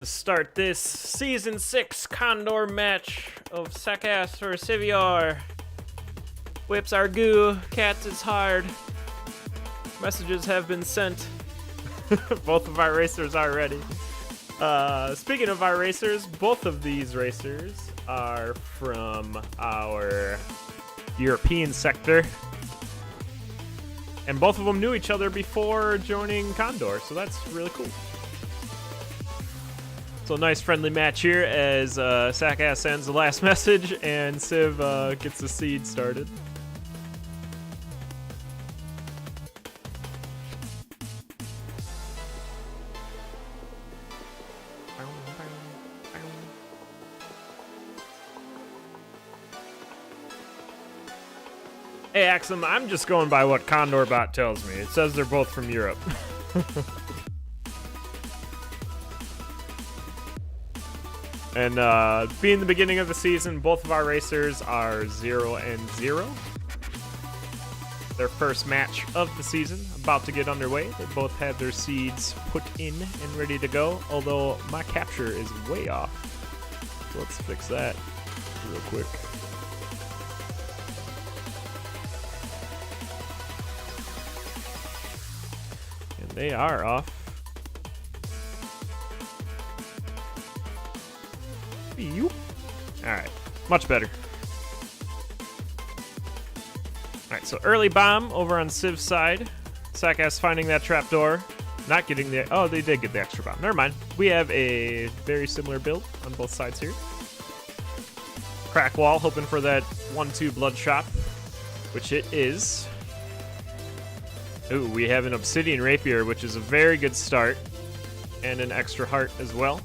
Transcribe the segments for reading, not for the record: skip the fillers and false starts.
start this Season 6 Condor match of Saakas or Siveure. Whips are goo, cats is hard. Messages have been sent. Both of our racers are ready. Speaking of our racers, both of these racers are from our European sector. And both of them knew each other before joining Condor, so that's really cool. So a nice friendly match here as Saakas sends the last message and Civ gets the seed started. Hey Axum, I'm just going by what Condor bot tells me. It says they're both from Europe. And being the beginning of the season, both of our racers are 0-0. Their first match of the season, about to get underway. They both have their seeds put in and ready to go, although my capture is way off. So let's fix that real quick. And they are off. Alright, much better. Alright, so early bomb over on Civ's side. Saakas finding that trapdoor. Not getting the... Oh, they did get the extra bomb. Never mind. We have a very similar build on both sides here. Crack wall, hoping for that 1-2 bloodshot, which it is. Ooh, we have an obsidian rapier, which is a very good start. And an extra heart as well.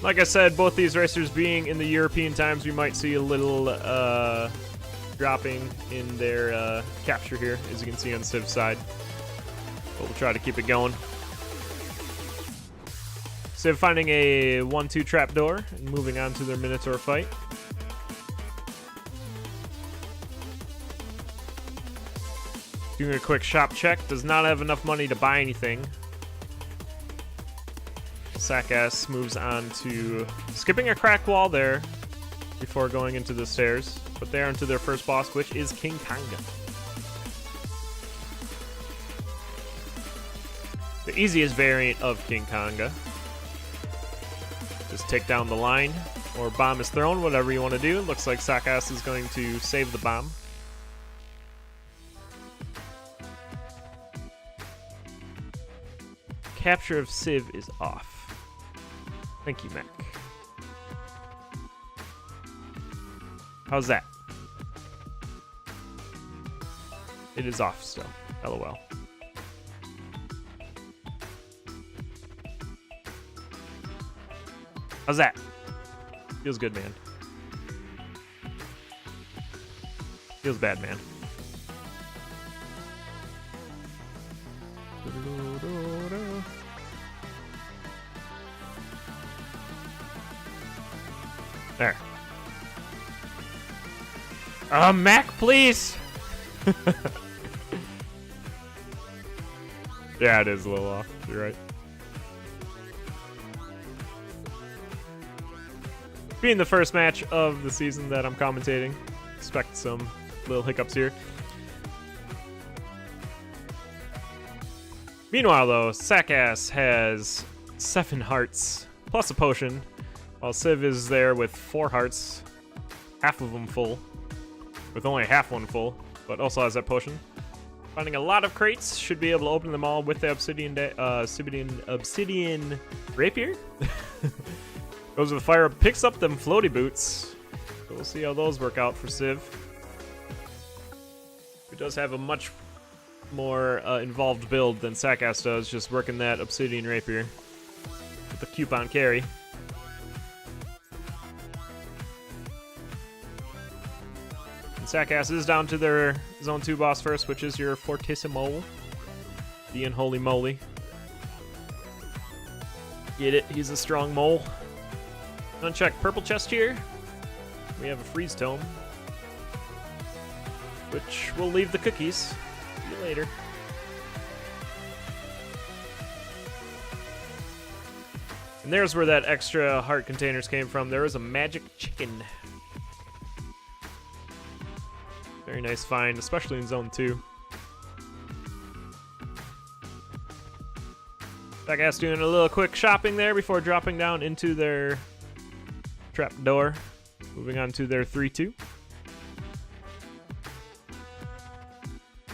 Like I said, both these racers being in the European times, we might see a little dropping in their capture here, as you can see on Civ's side. But we'll try to keep it going. Civ finding a 1-2 trapdoor and moving on to their Minotaur fight. Doing a quick shop check. Does not have enough money to buy anything. Saakas moves on to skipping a crack wall there before going into the stairs, but they're into their first boss, which is King Kanga. The easiest variant of King Kanga. Just take down the line, or bomb is thrown, whatever you want to do. Looks like Saakas is going to save the bomb. Capture of Civ is off. Thank you, Mac. How's that? It is off still. LOL. How's that? Feels good, man. Feels bad, man. There. Mac, please! Yeah, it is a little off. You're right. Being the first match of the season that I'm commentating, expect some little hiccups here. Meanwhile, though, Saakas has 7 hearts plus a potion, while Civ is there with 4 hearts, half of them full, with only half one full, but also has that potion. Finding a lot of crates, should be able to open them all with the obsidian rapier. Goes with fire, picks up them floaty boots. So we'll see how those work out for Civ. He does have a much more involved build than Saakas does, just working that obsidian rapier with the coupon carry. And Saakas is down to their Zone 2 boss first, which is your Fortissimo, the Unholy Moly. Get it? He's a strong mole. Uncheck purple chest here. We have a freeze tome, which will leave the cookies. See you later. And there's where that extra heart containers came from. There was a magic chicken. Very nice find, especially in Zone 2. Saakas doing a little quick shopping there before dropping down into their trap door. Moving on to their 3-2.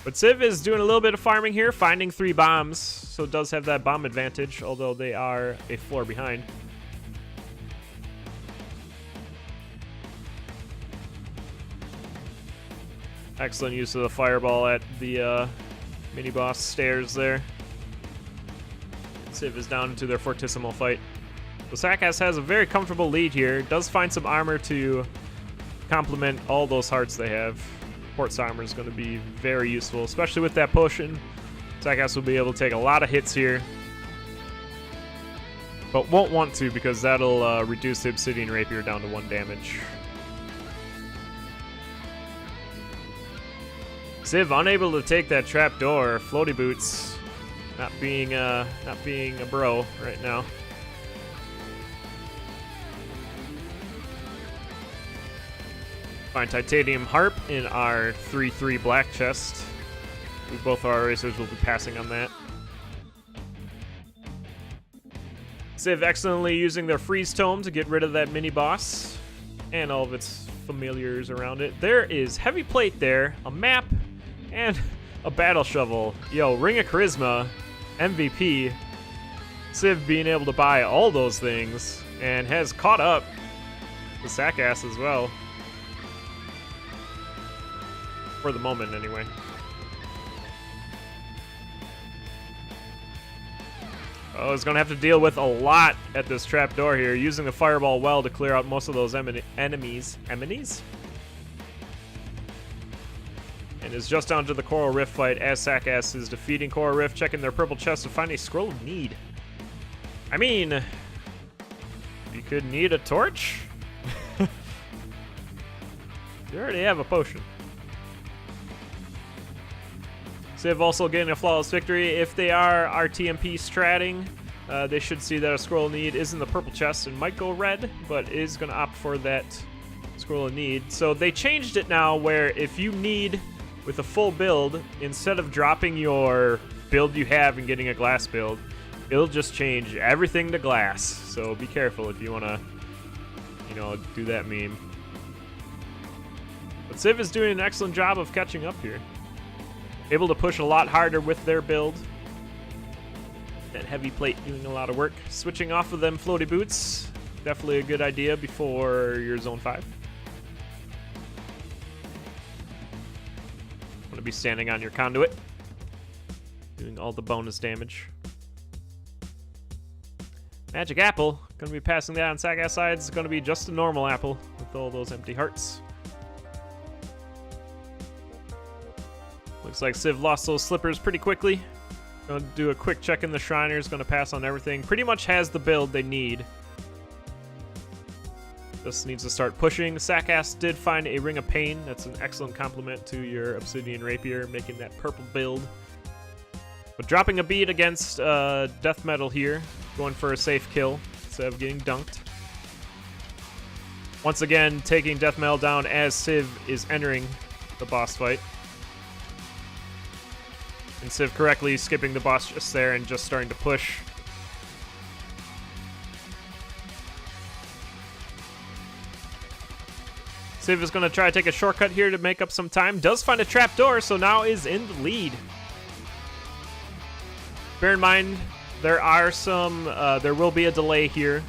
But Siv is doing a little bit of farming here, finding 3 bombs, so it does have that bomb advantage, although they are a floor behind. Excellent use of the fireball at the mini-boss stairs there. Siv is down into their Fortissimo fight. So Saakas has a very comfortable lead here. Does find some armor to complement all those hearts they have. Quartz armor is going to be very useful, especially with that potion. Saakas will be able to take a lot of hits here, but won't want to because that'll reduce the Obsidian Rapier down to 1 damage. Siv unable to take that trapdoor. Floaty boots not being a bro right now. Find titanium harp in our 3-3 black chest. Both our racers will be passing on that. Siv excellently using their freeze tome to get rid of that mini boss and all of its familiars around it. There is heavy plate there, a map, and a battle shovel. Yo, Ring of Charisma, MVP. Siv being able to buy all those things and has caught up with Saakas as well. For the moment, anyway. Oh, he's going to have to deal with a lot at this trapdoor here, using the fireball well to clear out most of those enemies. Enemies? And is just down to the Coral Rift fight as Saakas is defeating Coral Rift, checking their purple chest to find a Scroll of Need. I mean, you could need a torch? You already have a potion. Siv also getting a flawless victory. If they are RTMP stratting, they should see that a Scroll of Need is in the purple chest and might go red, but is going to opt for that Scroll of Need. So they changed it now where if you need with a full build, instead of dropping your build you have and getting a glass build, it'll just change everything to glass. So be careful if you want to, do that meme. But Siv is doing an excellent job of catching up here. Able to push a lot harder with their build. That heavy plate doing a lot of work. Switching off of them floaty boots. Definitely a good idea before your Zone 5. Want to be standing on your conduit. Doing all the bonus damage. Magic apple. Going to be passing that on Saakas' side. It's going to be just a normal apple with all those empty hearts. Looks like Siv lost those slippers pretty quickly. Going to do a quick check in the Shriners. Going to pass on everything. Pretty much has the build they need. Just needs to start pushing. Saakas did find a Ring of Pain. That's an excellent complement to your Obsidian Rapier, making that purple build. But dropping a beat against Death Metal here. Going for a safe kill instead of getting dunked. Once again, taking Death Metal down as Siv is entering the boss fight. And Siv correctly skipping the boss just there and just starting to push. Siv is going to try to take a shortcut here to make up some time. Does find a trapdoor, so now is in the lead. Bear in mind, there will be a delay here.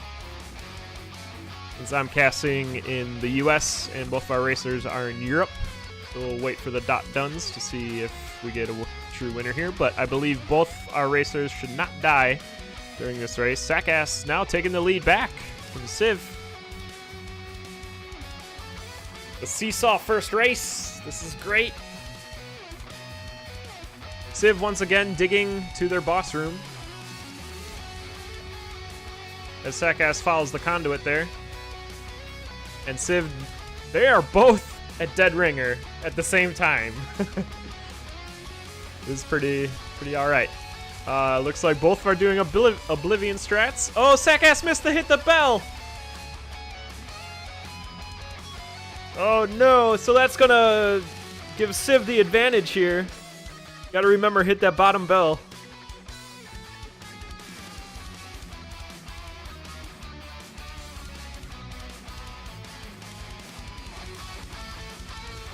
Since I'm casting in the US and both of our racers are in Europe. So we'll wait for the dot dones to see if we get a true winner here, but I believe both our racers should not die during this race. Saakas now taking the lead back from Siv. The seesaw first race. This is great. Siv once again digging to their boss room. As Saakas follows the conduit there. And Siv, they are both at Dead Ringer at the same time. This is pretty all right. Looks like both are doing Oblivion strats. Oh, Saakas missed the hit the bell. Oh no, so that's gonna give Civ the advantage here. Gotta remember, hit that bottom bell.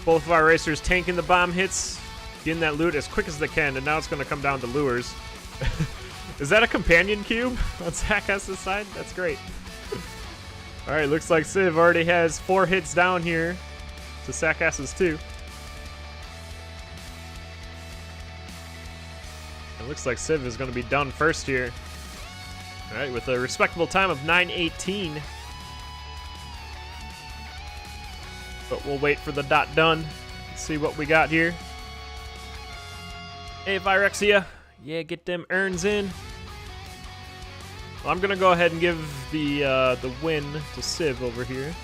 Both of our racers tanking the bomb hits, getting that loot as quick as they can, and now it's gonna come down to lures. Is that a companion cube on Saakas' side? That's great. Alright, looks like Civ already has 4 hits down here to Saakas' 2. It looks like Civ is going to be done first here. Alright, with a respectable time of 9:18. But we'll wait for the dot done. Let's see what we got here. Hey, Virexia. Yeah, get them urns in. Well, I'm gonna go ahead and give the win to Civ over here.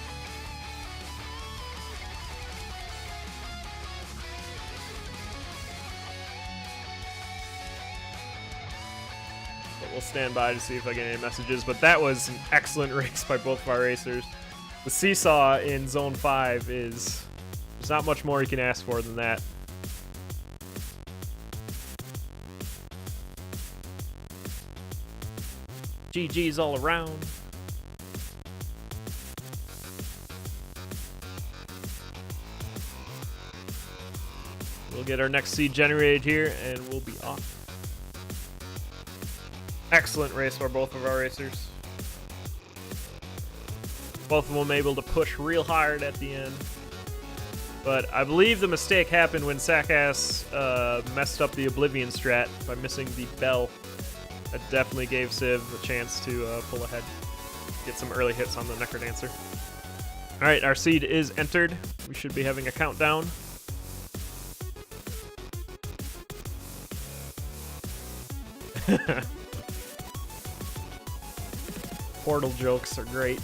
But we'll stand by to see if I get any messages. But that was an excellent race by both of our racers. The seesaw in Zone 5 there's not much more you can ask for than that. GG's all around. We'll get our next seed generated here, and we'll be off. Excellent race for both of our racers. Both of them able to push real hard at the end. But I believe the mistake happened when Saakas messed up the Oblivion strat by missing the bell. That definitely gave Civ a chance to pull ahead. Get some early hits on the Necrodancer. Alright, our seed is entered. We should be having a countdown. Portal jokes are great.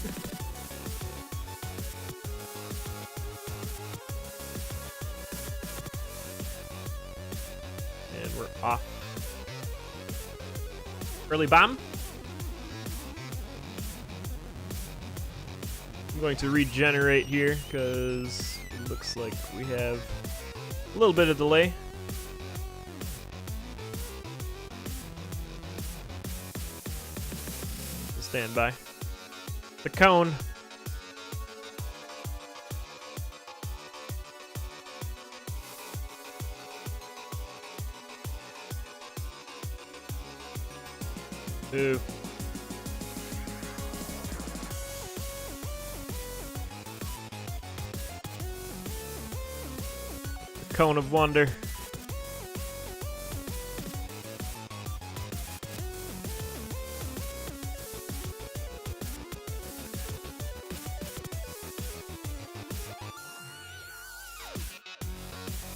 And we're off. Early bomb. I'm going to regenerate here because it looks like we have a little bit of delay. Stand by. The cone. Ooh. The cone of wonder.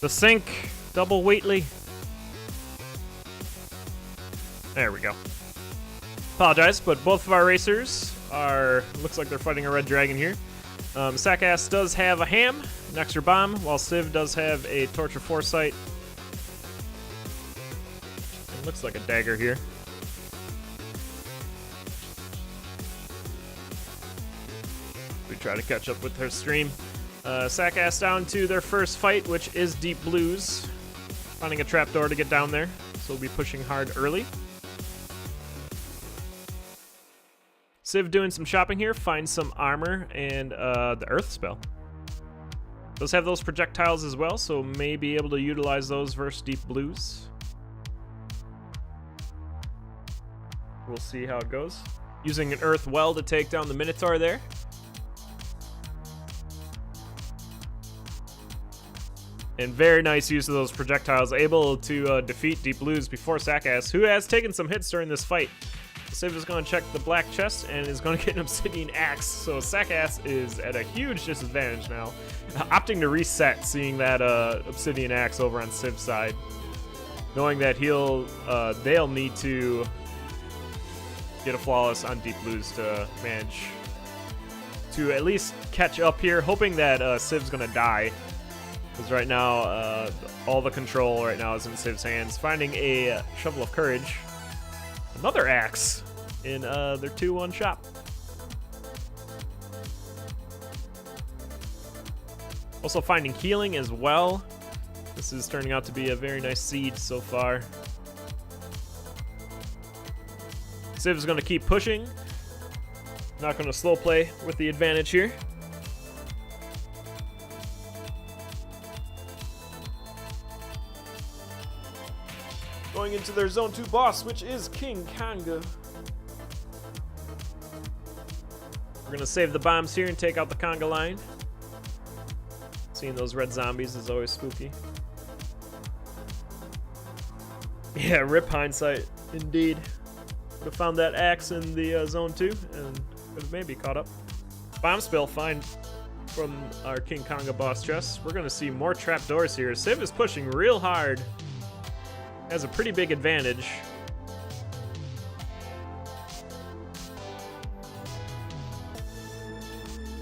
The sink, double Wheatley. There we go. Apologize, but both of our racers looks like they're fighting a red dragon here. Saakas does have a ham, an extra bomb, while Civ does have a torch of foresight. It looks like a dagger here. We try to catch up with her stream. Saakas down to their first fight, which is Deep Blues. Finding a trapdoor to get down there, so we'll be pushing hard early. Civ doing some shopping here, finds some armor and the earth spell. Does have those projectiles as well, so may be able to utilize those versus Deep Blues. We'll see how it goes. Using an earth well to take down the Minotaur there. And very nice use of those projectiles, able to defeat Deep Blues before Saakas, who has taken some hits during this fight. Civ is going to check the black chest and is going to get an obsidian axe, so Saakas is at a huge disadvantage now. Opting to reset, seeing that obsidian axe over on Civ's side. Knowing that they'll need to get a flawless on Deep Blues to manage to at least catch up here, hoping that Civ's going to die. Because right now, all the control right now is in Civ's hands. Finding a Shovel of Courage. another axe in their 2-1 shop. Also finding healing as well. This is turning out to be a very nice seed so far. Siv's going to keep pushing. Not going to slow play with the advantage here. Going into their Zone 2 boss, which is King Kanga. We're going to save the bombs here and take out the Conga line. Seeing those red zombies is always spooky. Yeah, rip hindsight, indeed. Would have found that axe in the Zone 2 and could have maybe caught up. Bomb spill, fine from our King Konga boss chest. We're going to see more trapdoors here. Siv is pushing real hard. Has a pretty big advantage.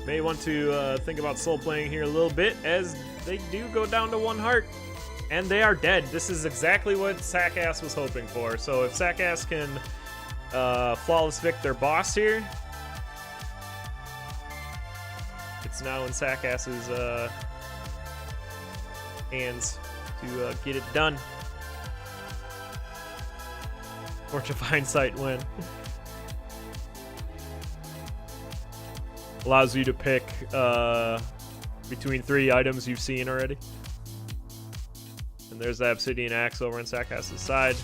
May want to think about soul playing here a little bit, as they do go down to 1 heart. And they are dead. This is exactly what Saakas was hoping for. So if Saakas can flawless vict their boss here, it's now in Saakas's hands to get it done. Fortune of hindsight win. Allows you to pick between 3 items you've seen already. And there's the obsidian axe over on Saakas' side.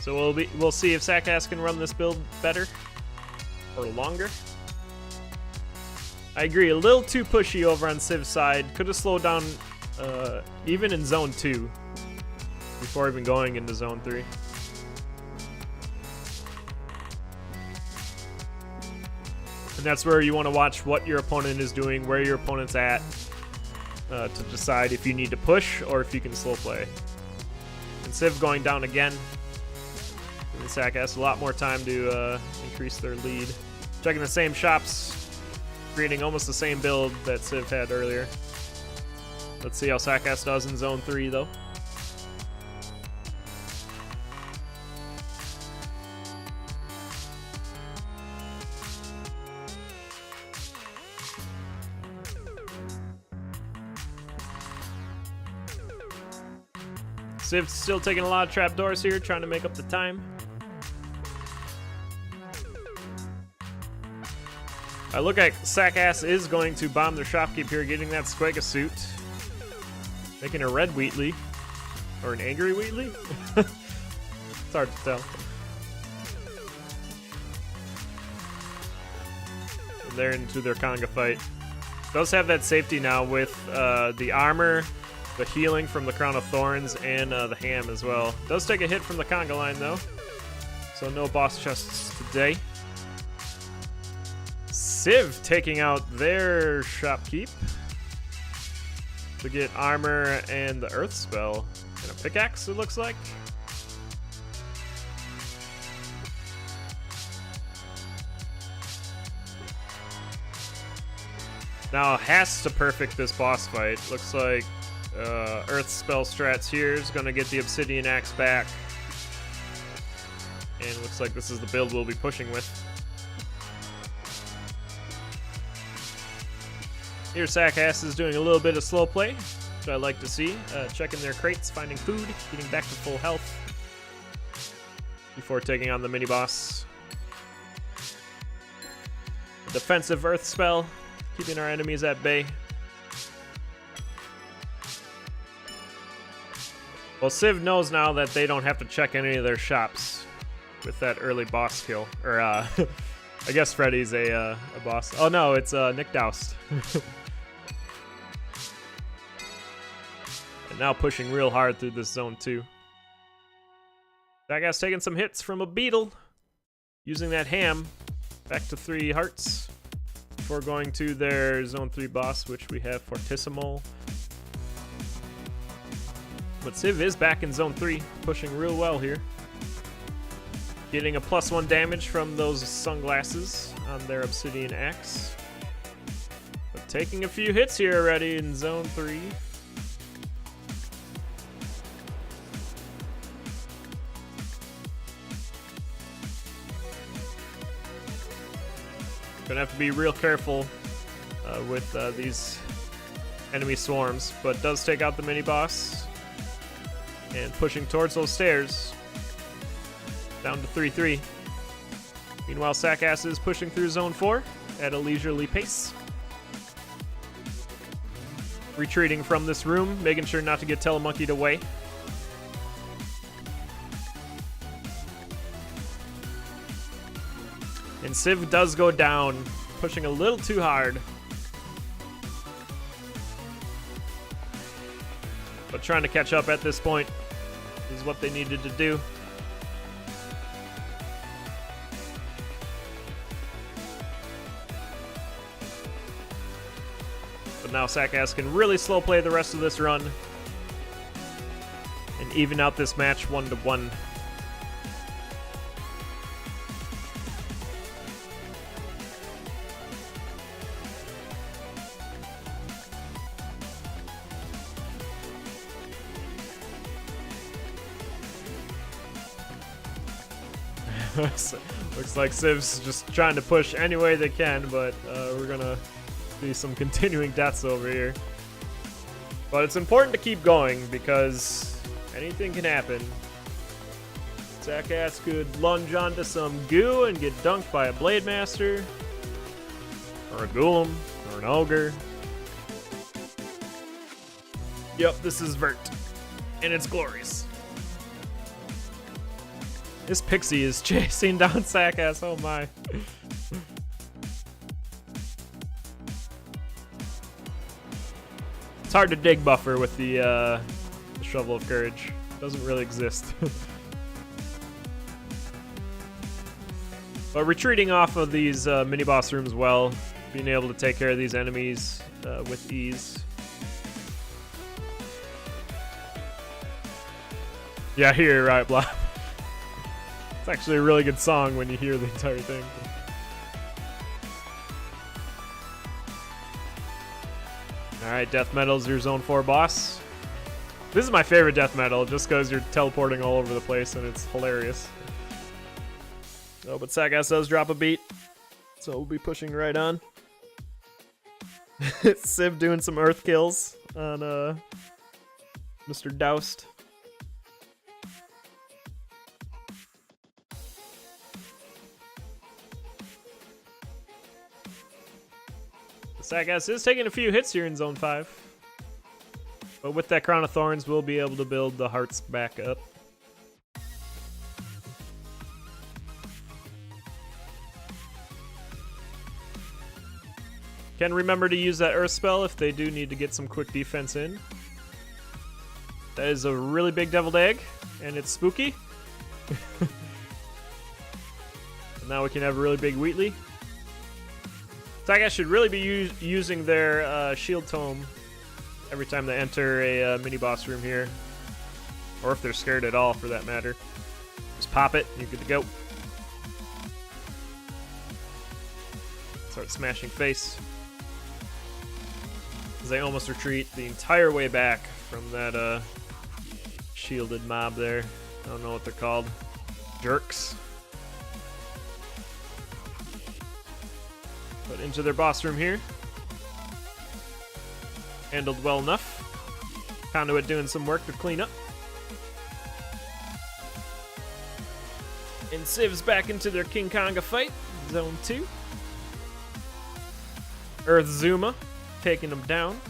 So we'll see if Saakas can run this build better or longer. I agree, a little too pushy over on Siv's side. Could have slowed down even in Zone 2 before even going into Zone 3. And that's where you want to watch what your opponent is doing, where your opponent's at, to decide if you need to push or if you can slow play. And Siv going down again. Giving Saakas a lot more time to increase their lead. Checking the same shops, creating almost the same build that Siv had earlier. Let's see how Saakas does in Zone 3 though. Siv's still taking a lot of trapdoors here, trying to make up the time. I look like Saakas is going to bomb their shopkeep here, getting that Squega suit. Making a red Wheatley. Or an angry Wheatley? It's hard to tell. And they're into their Conga fight. Does have that safety now with the armor, the healing from the Crown of Thorns, and the ham as well. Does take a hit from the Conga line though, so no boss chests today. Siv taking out their shopkeep to get armor and the earth spell and a pickaxe, it looks like. Now has to perfect this boss fight. Looks like earth spell strats here is going to get the obsidian axe back. And looks like this is the build we'll be pushing with. Here Saakas is doing a little bit of slow play, which I like to see. Checking their crates, finding food, getting back to full health before taking on the mini boss. A defensive earth spell, keeping our enemies at bay. Well, Siv knows now that they don't have to check any of their shops with that early boss kill. Or, I guess Freddy's a boss. Oh no, it's Nick Doust. And now pushing real hard through this Zone 2. That guy's taking some hits from a beetle. Using that ham. Back to 3 hearts. Before going to their Zone 3 boss, which we have Fortissimo. But Siv is back in Zone 3, pushing real well here. Getting a +1 damage from those sunglasses on their obsidian axe. But taking a few hits here already in Zone 3. Gonna have to be real careful with these enemy swarms, but does take out the mini boss. And pushing towards those stairs. Down to 3-3. Meanwhile, Saakas is pushing through Zone 4 at a leisurely pace. Retreating from this room, making sure not to get telemonkeyed away. And Civ does go down, pushing a little too hard. But trying to catch up at this point is what they needed to do. But now Saakas can really slow play the rest of this run and even out this match 1-1. Looks like Civ's just trying to push any way they can, but we're gonna see some continuing deaths over here. But it's important to keep going because anything can happen. Saakas could lunge onto some goo and get dunked by a Blade Master, or a Golem, or an Ogre. Yep, this is Vert, and it's glorious. This Pixie is chasing down Saakas, oh my. It's hard to dig buffer with the Shovel of Courage. It doesn't really exist. But retreating off of these mini-boss rooms well, being able to take care of these enemies with ease. Yeah, here, right, Blob. It's actually a really good song when you hear the entire thing. Alright, Death Metal's your Zone 4 boss. This is my favorite Death Metal, just because you're teleporting all over the place and it's hilarious. Oh, but Saakas does drop a beat, so we'll be pushing right on. Civ doing some earth kills on Mr. Doused. Saakas is taking a few hits here in Zone 5. But with that Crown of Thorns, we'll be able to build the hearts back up. Can remember to use that Earth spell if they do need to get some quick defense in. That is a really big deviled egg, and it's spooky. Now we can have a really big Wheatley. Saakas should really be using their shield tome every time they enter a mini-boss room here. Or if they're scared at all, for that matter. Just pop it, and you're good to go. Start smashing face. As they almost retreat the entire way back from that shielded mob there. I don't know what they're called. Jerks. But into their boss room here. Handled well enough. Conduit doing some work to clean up. And Civ's back into their King Konga fight. Zone 2. Earth Zuma taking them down.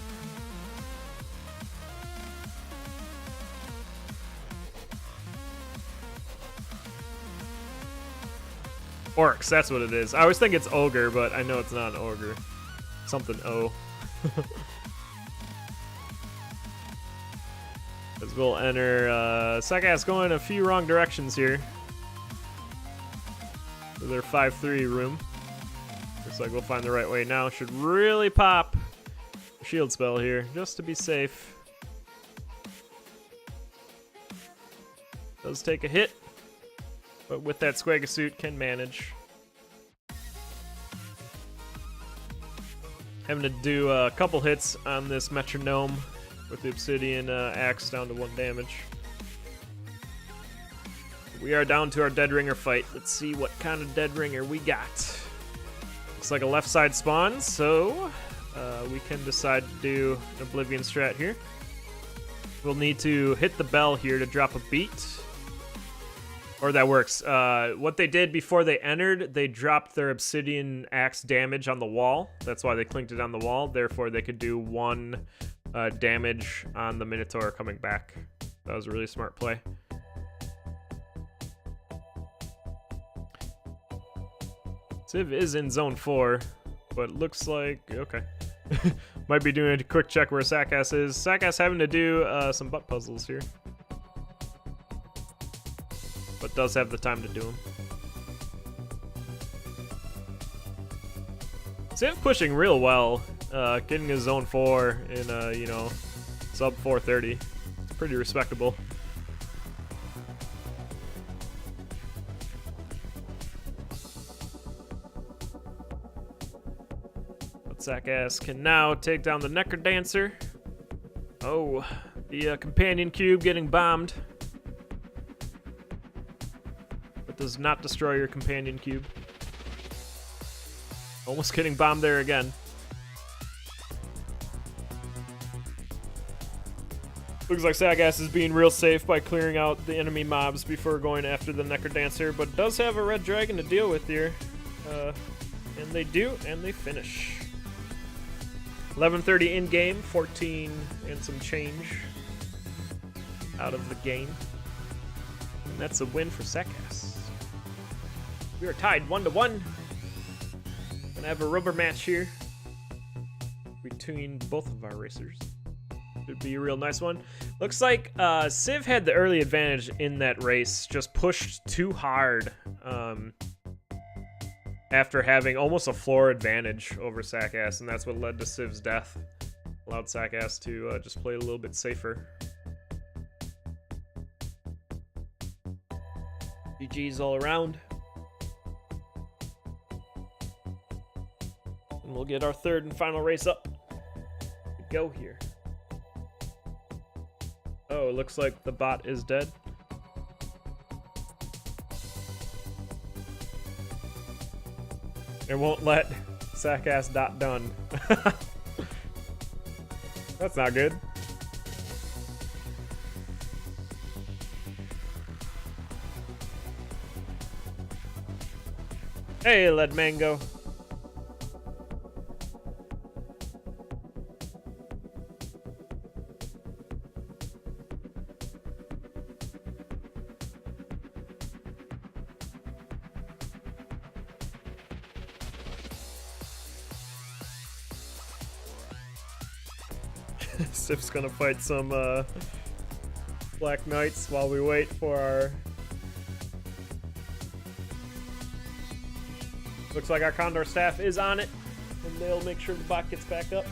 Orcs, that's what it is. I always think it's Ogre, but I know it's not an Ogre. Something O. As we'll enter, Saakas going a few wrong directions here. For their 5-3 room. Looks like we'll find the right way now. Should really pop a shield spell here, just to be safe. Does take a hit. But with that Squagga suit, can manage. Having to do a couple hits on this metronome with the obsidian axe down to 1 damage. We are down to our Dead Ringer fight. Let's see what kind of Dead Ringer we got. Looks like a left side spawn, so we can decide to do an Oblivion strat here. We'll need to hit the bell here to drop a beat. Or that works. What they did before they entered, they dropped their Obsidian Axe damage on the wall. That's why they clinked it on the wall. Therefore, they could do 1 damage on the Minotaur coming back. That was a really smart play. Civ is in zone 4, but looks like, okay. Might be doing a quick check where Saakas is. Saakas having to do some butt puzzles here. But does have the time to do them. Civ pushing real well, getting his zone 4 in sub 430. It's pretty respectable. But Saakas can now take down the Necrodancer. Oh, the companion cube getting bombed. Does not destroy your companion cube. Almost getting bombed there again. Looks like Saakas is being real safe by clearing out the enemy mobs before going after the Necrodancer, but does have a red dragon to deal with here. And they do, and they finish. 11:30 in game, 14 and some change out of the game. And that's a win for Saakas. We are tied 1-1. Gonna have a rubber match here between both of our racers. Should be a real nice one. Looks like Civ had the early advantage in that race, just pushed too hard after having almost a floor advantage over Saakas, and that's what led to Civ's death. Allowed Saakas to just play a little bit safer. GG's all around. And we'll get our third and final race up. We go here. Oh, it looks like the bot is dead. It won't let Saakas .done. That's not good. Hey, Lead Mango. Sif's gonna fight some Black Knights while we wait for our... Looks like our Condor staff is on it, and they'll make sure the bot gets back up.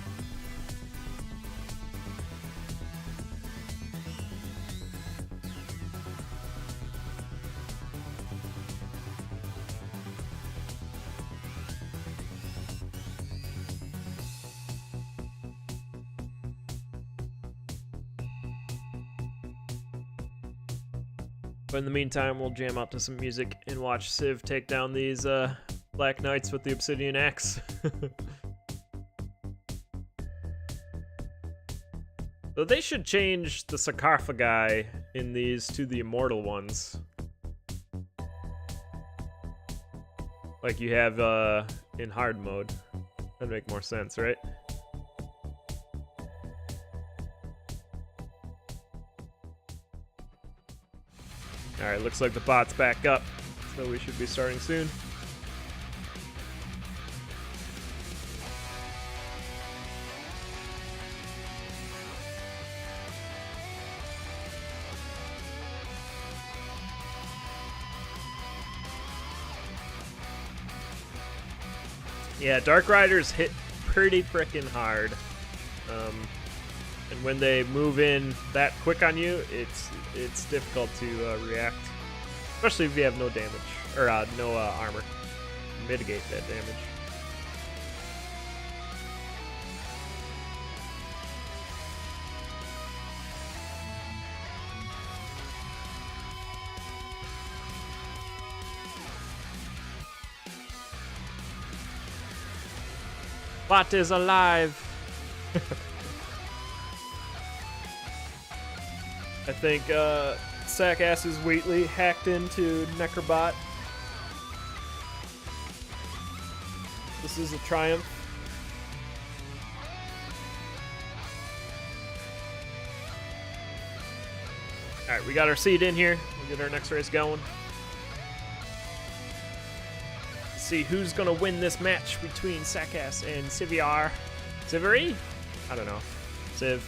But in the meantime, we'll jam out to some music and watch Civ take down these Black Knights with the Obsidian Axe. So they should change the sarcophagi in these to the immortal ones. Like you have in hard mode. That'd make more sense, right? Alright, looks like the bot's back up, so we should be starting soon. Yeah, Dark Riders hit pretty frickin' hard. And when they move in that quick on you, it's difficult to react. Especially if you have no damage, or no armor. Mitigate that damage. Bot is alive. I think Saakas' Wheatley hacked into Necrobot. This is a triumph. Alright, we got our seed in here. We'll get our next race going. See who's gonna win this match between Saakas and Siveure. Siveure? I don't know. Siv.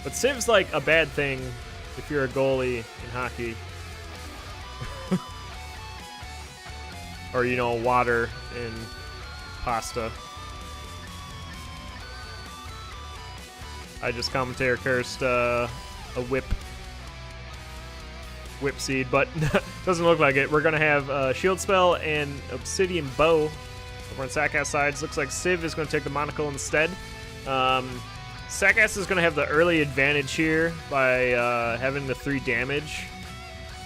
But Siv's like a bad thing if you're a goalie in hockey. Or, you know, water in pasta. I just commentator cursed a whip seed, but doesn't look like it. We're gonna have shield spell and obsidian bow over on Saakas' sides. Looks like Siv is gonna take the monocle instead. Saakas is gonna have the early advantage here by having the 3 damage,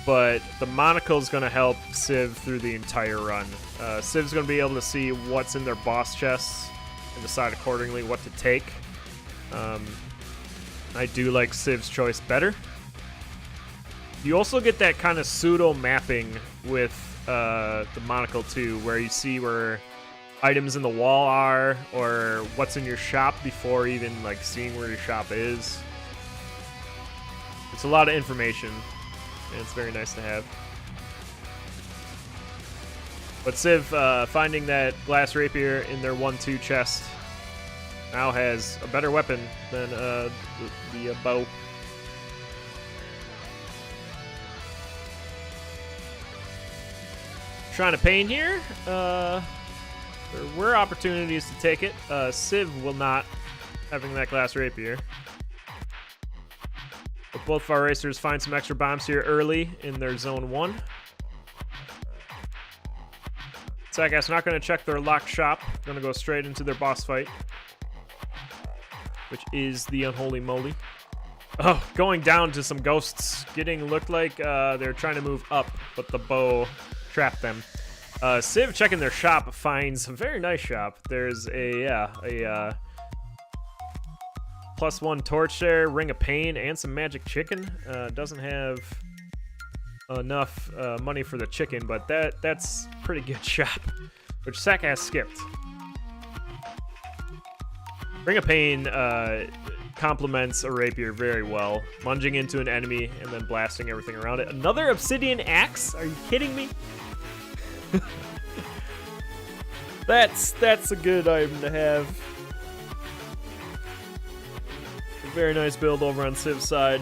but the monocle is gonna help Siv through the entire run. Siv's gonna be able to see what's in their boss chests and decide accordingly what to take. I do like Siv's choice better. You also get that kind of pseudo mapping with the monocle too, where you see where items in the wall are or what's in your shop before even like seeing where your shop is. It's a lot of information and it's very nice to have. But Siv finding that glass rapier in their 1-2 chest now has a better weapon than the bow. Trying to pain here. There were opportunities to take it. Siv will not, having that glass rapier. But both of our racers find some extra bombs here early in their zone 1. Saakas not going to check their locked shop. Going to go straight into their boss fight, which is the Unholy Moly. Oh, going down to some ghosts. Looked like they're trying to move up, but the bow trapped them. Siv checking their shop finds a very nice shop. There's a +1 torch there, ring of pain, and some magic chicken. Doesn't have enough money for the chicken, but that's pretty good shop, which Saakas skipped. Ring of pain complements a rapier very well, lunging into an enemy and then blasting everything around it. Another obsidian axe? Are you kidding me? That's a good item to have. A very nice build over on Siv's side.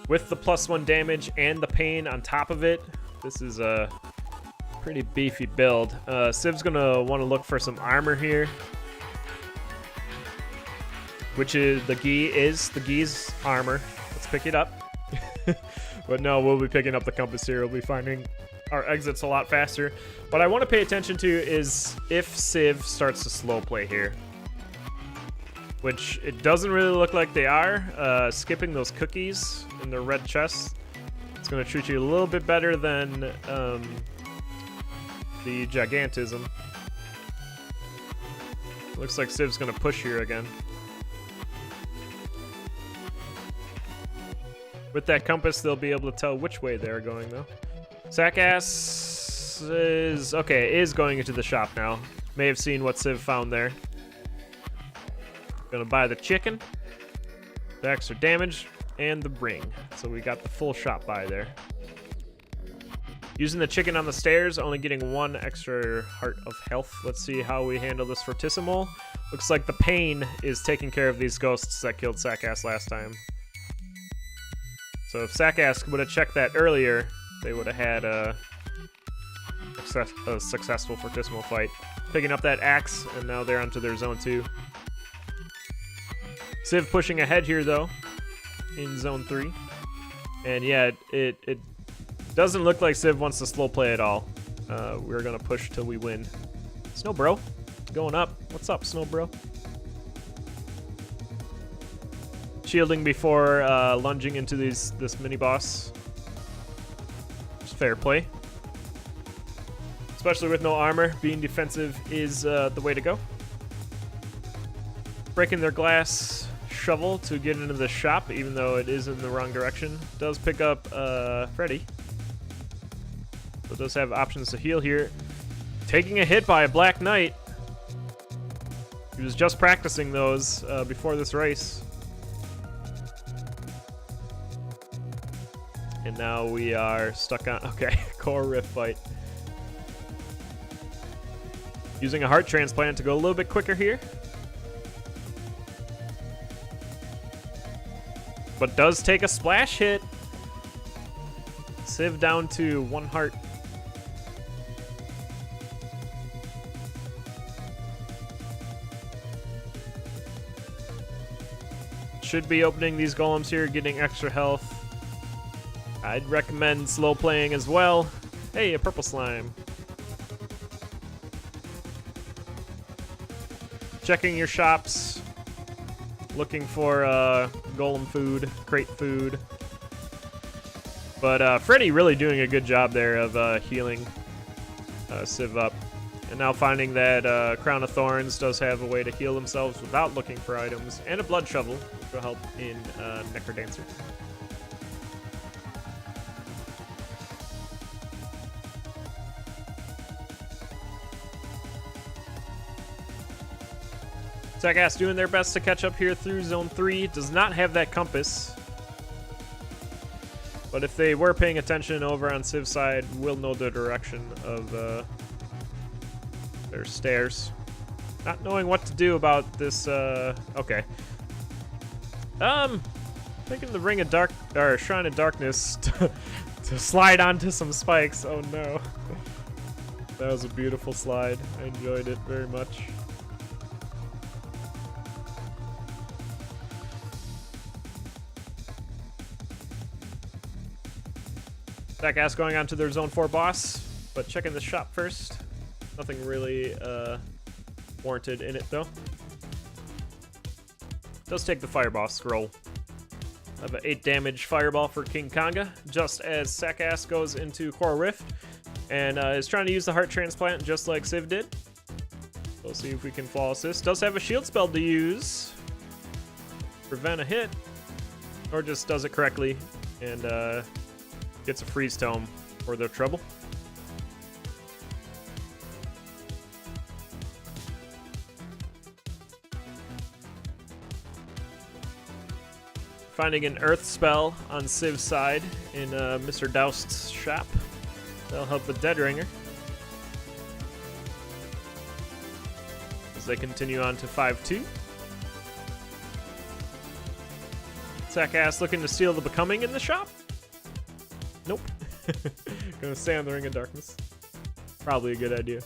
With the +1 damage and the pain on top of it, this is a pretty beefy build. Siv's gonna want to look for some armor here, which is the Gi's armor. Let's pick it up. But no, we'll be picking up the compass here. We'll be finding our exits a lot faster. What I want to pay attention to is if Siv starts to slow play here, which it doesn't really look like they are. Skipping those cookies in their red chests, it's going to treat you a little bit better than the Gigantism. Looks like Siv's going to push here again. With that compass, they'll be able to tell which way they're going, though. Saakas is going into the shop now. May have seen what Siv found there. Gonna buy the chicken, the extra damage, and the ring. So we got the full shop buy there. Using the chicken on the stairs, only getting 1 extra heart of health. Let's see how we handle this Fortissimo. Looks like the pain is taking care of these ghosts that killed Saakas last time. So if Saakas would have checked that earlier, they would have had a successful Fortissimo fight. Picking up that axe, and now they're onto their zone 2. Siv pushing ahead here, though, in zone 3. And yeah, it doesn't look like Siv wants to slow play at all. We're going to push till we win. Snow Bro, going up. What's up, Snow Bro? shielding before lunging into this mini boss. Just fair play. Especially with no armor, being defensive is the way to go. Breaking their glass shovel to get into the shop, even though it is in the wrong direction. Does pick up Freddy. So it does have options to heal here. Taking a hit by a Black Knight. He was just practicing those before this race. And now we are stuck on, okay, core rift fight. Using a heart transplant to go a little bit quicker here. But does take a splash hit. Civ down to 1 heart. Should be opening these golems here, getting extra health. I'd recommend slow playing as well. Hey, a purple slime. Checking your shops. Looking for golem food, crate food. But Freddy really doing a good job there of healing Civ up. And now finding that Crown of Thorns does have a way to heal themselves without looking for items. And a blood shovel, which will help in Necrodancer. Saakas doing their best to catch up here through Zone 3. Does not have that compass. But if they were paying attention over on Civ's side, will know the direction of their stairs. Not knowing what to do about this, okay. Thinking the Ring of Dark, or Shrine of Darkness to slide onto some spikes. Oh no. That was a beautiful slide. I enjoyed it very much. Saakas going on to their Zone 4 boss, but checking the shop first. Nothing really warranted in it, though. Does take the Fireball scroll. I have an 8 damage Fireball for King Konga, just as Saakas goes into Core Rift, and is trying to use the Heart Transplant just like Civ did. We'll see if we can flawless this. Does have a shield spell to use. Prevent a hit, or just does it correctly, and gets a freeze tome for their trouble. Finding an earth spell on Civ's side in Mr. Doust's shop. That'll help with Dead Ringer. As they continue on to 5-2. Saakas looking to steal the Becoming in the shop. Nope. Gonna stay on the Ring of Darkness. Probably a good idea.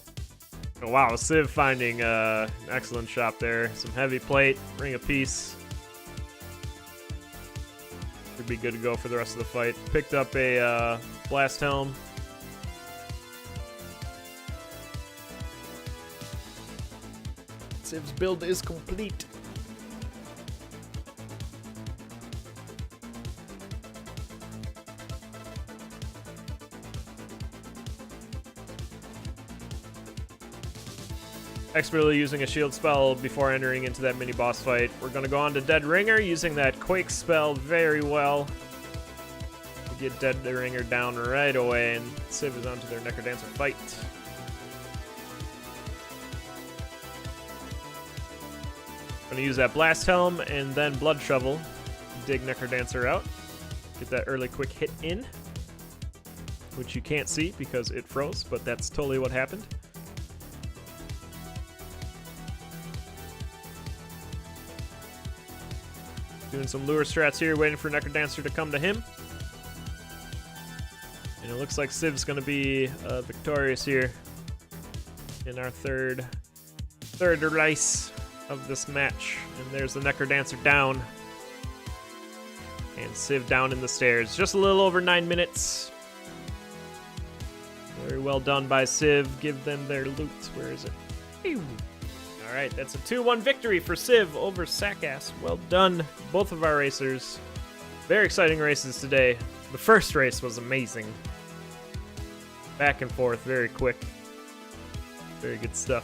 Oh, wow, Civ finding an excellent shop there. Some heavy plate, Ring of Peace. Should be good to go for the rest of the fight. Picked up a blast helm. Civ's build is complete. Expertly using a shield spell before entering into that mini boss fight. We're going to go on to Dead Ringer using that Quake spell very well. To get Dead Ringer down right away, and Civ is onto their Necrodancer fight. Going to use that Blast Helm and then Blood Shovel to dig Necrodancer out. Get that early quick hit in, which you can't see because it froze, but that's totally what happened. Doing some lure strats here, waiting for Necrodancer to come to him. And it looks like Civ's going to be victorious here in our third race of this match. And there's the Necrodancer down. And Civ down in the stairs. Just a little over 9 minutes. Very well done by Civ. Give them their loot. Where is it? Ew. All right, that's a 2-1 victory for Civ over Saakas. Well done, both of our racers. Very exciting races today. The first race was amazing. Back and forth, very quick. Very good stuff.